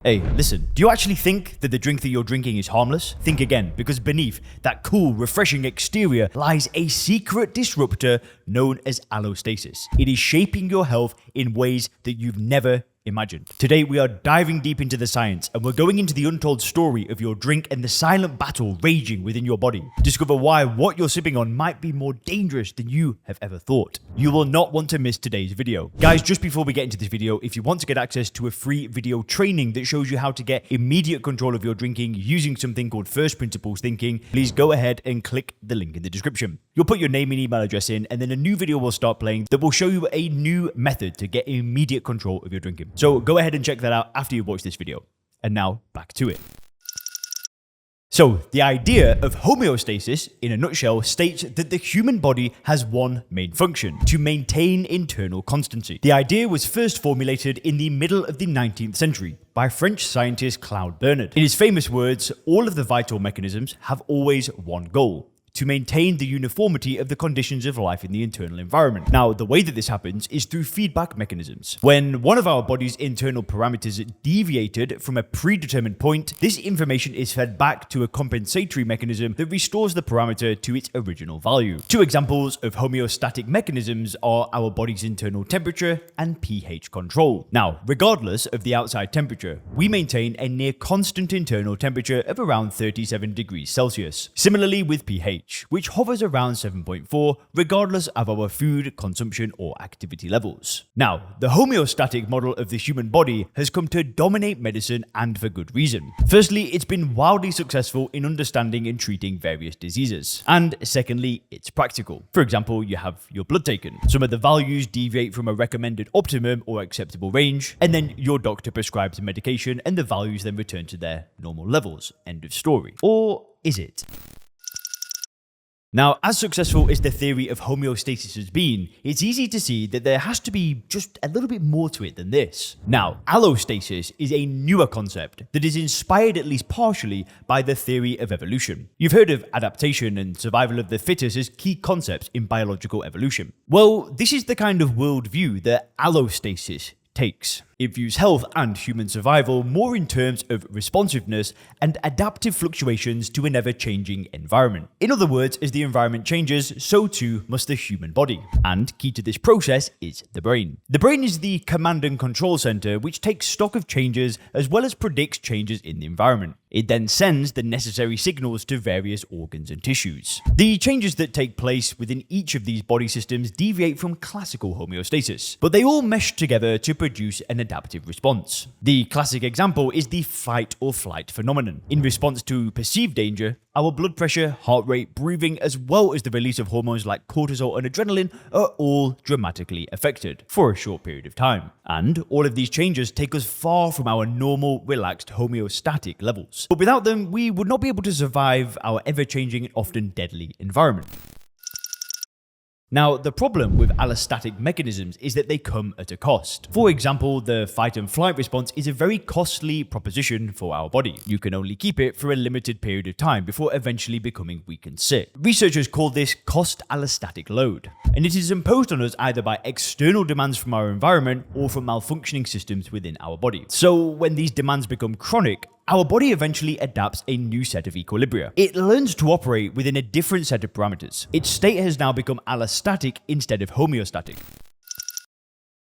Hey, listen, do you actually think that the drink that you're drinking is harmless? Think again, because beneath that cool, refreshing exterior lies a secret disruptor known as allostasis. It is shaping your health in ways that you've never imagined. Today, we are diving deep into the science, and we're going into the untold story of your drink and the silent battle raging within your body. Discover why what you're sipping on might be more dangerous than you have ever thought. You will not want to miss today's video. Guys, just before we get into this video, if you want to get access to a free video training that shows you how to get immediate control of your drinking using something called first principles thinking, please go ahead and click the link in the description. You'll put your name and email address in, and then a new video will start playing that will show you a new method to get immediate control of your drinking. So go ahead and check that out after you watch this video. And now back to it. So, the idea of homeostasis, in a nutshell, states that the human body has one main function: to maintain internal constancy. The idea was first formulated in the middle of the 19th century by French scientist Claude Bernard. In his famous words, all of the vital mechanisms have always one goal: to maintain the uniformity of the conditions of life in the internal environment. Now, the way that this happens is through feedback mechanisms. When one of our body's internal parameters deviated from a predetermined point, this information is fed back to a compensatory mechanism that restores the parameter to its original value. Two examples of homeostatic mechanisms are our body's internal temperature and pH control. Now, regardless of the outside temperature, we maintain a near constant internal temperature of around 37 degrees Celsius. Similarly with pH, which hovers around 7.4 regardless of our food consumption or activity levels. Now, the homeostatic model of the human body has come to dominate medicine, and for good reason. Firstly, it's been wildly successful in understanding and treating various diseases. And secondly, it's practical. For example, you have your blood taken. Some of the values deviate from a recommended optimum or acceptable range, and then your doctor prescribes a medication and the values then return to their normal levels. End of story. Or is it? Now, as successful as the theory of homeostasis has been, it's easy to see that there has to be just a little bit more to it than this. Now, allostasis is a newer concept that is inspired at least partially by the theory of evolution. You've heard of adaptation and survival of the fittest as key concepts in biological evolution. Well, this is the kind of worldview that allostasis takes. It views health and human survival more in terms of responsiveness and adaptive fluctuations to an ever-changing environment. In other words, as the environment changes, so too must the human body. And key to this process is the brain. The brain is the command and control center which takes stock of changes as well as predicts changes in the environment. It then sends the necessary signals to various organs and tissues. The changes that take place within each of these body systems deviate from classical homeostasis, but they all mesh together to produce an adaptive response. The classic example is the fight or flight phenomenon. In response to perceived danger, our blood pressure, heart rate, breathing, as well as the release of hormones like cortisol and adrenaline are all dramatically affected for a short period of time. And all of these changes take us far from our normal, relaxed homeostatic levels. But without them, we would not be able to survive our ever-changing and often deadly environment. Now, the problem with allostatic mechanisms is that they come at a cost. For example, the fight and flight response is a very costly proposition for our body. You can only keep it for a limited period of time before eventually becoming weak and sick. Researchers call this cost allostatic load, and it is imposed on us either by external demands from our environment or from malfunctioning systems within our body. So when these demands become chronic, our body eventually adapts a new set of equilibria. It learns to operate within a different set of parameters. Its state has now become allostatic instead of homeostatic.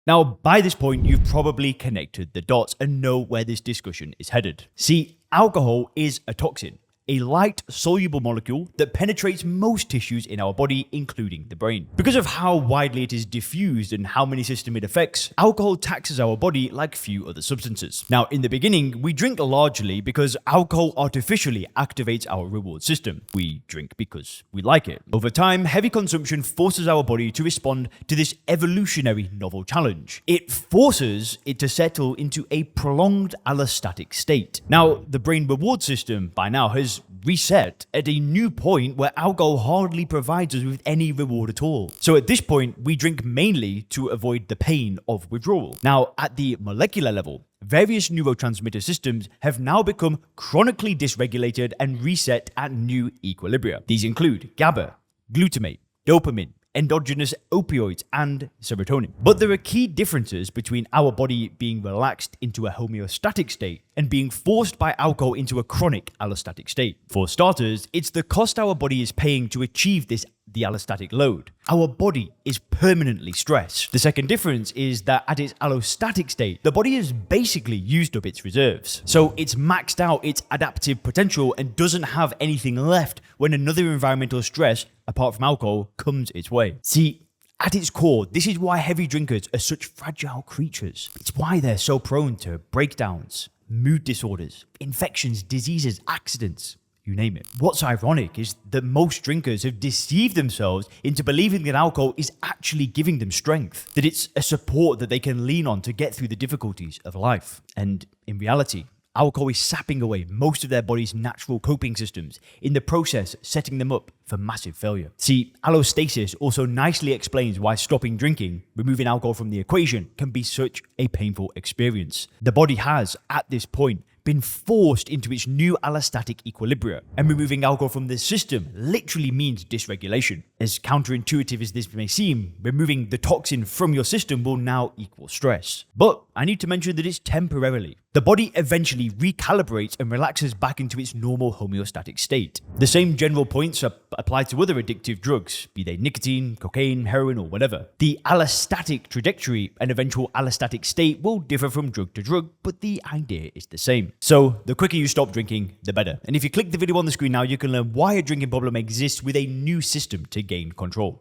Now, by this point, you've probably connected the dots and know where this discussion is headed. See, alcohol is a toxin, a light, soluble molecule that penetrates most tissues in our body, including the brain. Because of how widely it is diffused and how many systems it affects, alcohol taxes our body like few other substances. Now, in the beginning, we drink largely because alcohol artificially activates our reward system. We drink because we like it. Over time, heavy consumption forces our body to respond to this evolutionary novel challenge. It forces it to settle into a prolonged allostatic state. Now, the brain reward system by now has reset at a new point where alcohol hardly provides us with any reward at all. So at this point, we drink mainly to avoid the pain of withdrawal. Now, at the molecular level, various neurotransmitter systems have now become chronically dysregulated and reset at new equilibria. These include GABA, glutamate, dopamine, endogenous opioids, and serotonin. But there are key differences between our body being relaxed into a homeostatic state and being forced by alcohol into a chronic allostatic state. For starters, it's the cost our body is paying to achieve the allostatic load. Our body is permanently stressed. The second difference is that at its allostatic state, the body has basically used up its reserves. So it's maxed out its adaptive potential and doesn't have anything left when another environmental stress, apart from alcohol, comes its way. See, at its core, this is why heavy drinkers are such fragile creatures. It's why they're so prone to breakdowns, mood disorders, infections, diseases, accidents. You name it. What's ironic is that most drinkers have deceived themselves into believing that alcohol is actually giving them strength, that it's a support that they can lean on to get through the difficulties of life. And in reality, alcohol is sapping away most of their body's natural coping systems, in the process setting them up for massive failure. See, allostasis also nicely explains why stopping drinking, removing alcohol from the equation, can be such a painful experience. The body has, at this point, been forced into its new allostatic equilibria, and removing alcohol from the system literally means dysregulation. As counterintuitive as this may seem, removing the toxin from your system will now equal stress. But I need to mention that it's temporarily. The body eventually recalibrates and relaxes back into its normal homeostatic state. The same general points apply to other addictive drugs, be they nicotine, cocaine, heroin, or whatever. The allostatic trajectory and eventual allostatic state will differ from drug to drug, but the idea is the same. So the quicker you stop drinking, the better. And if you click the video on the screen now, you can learn why a drinking problem exists with a new system to gain control.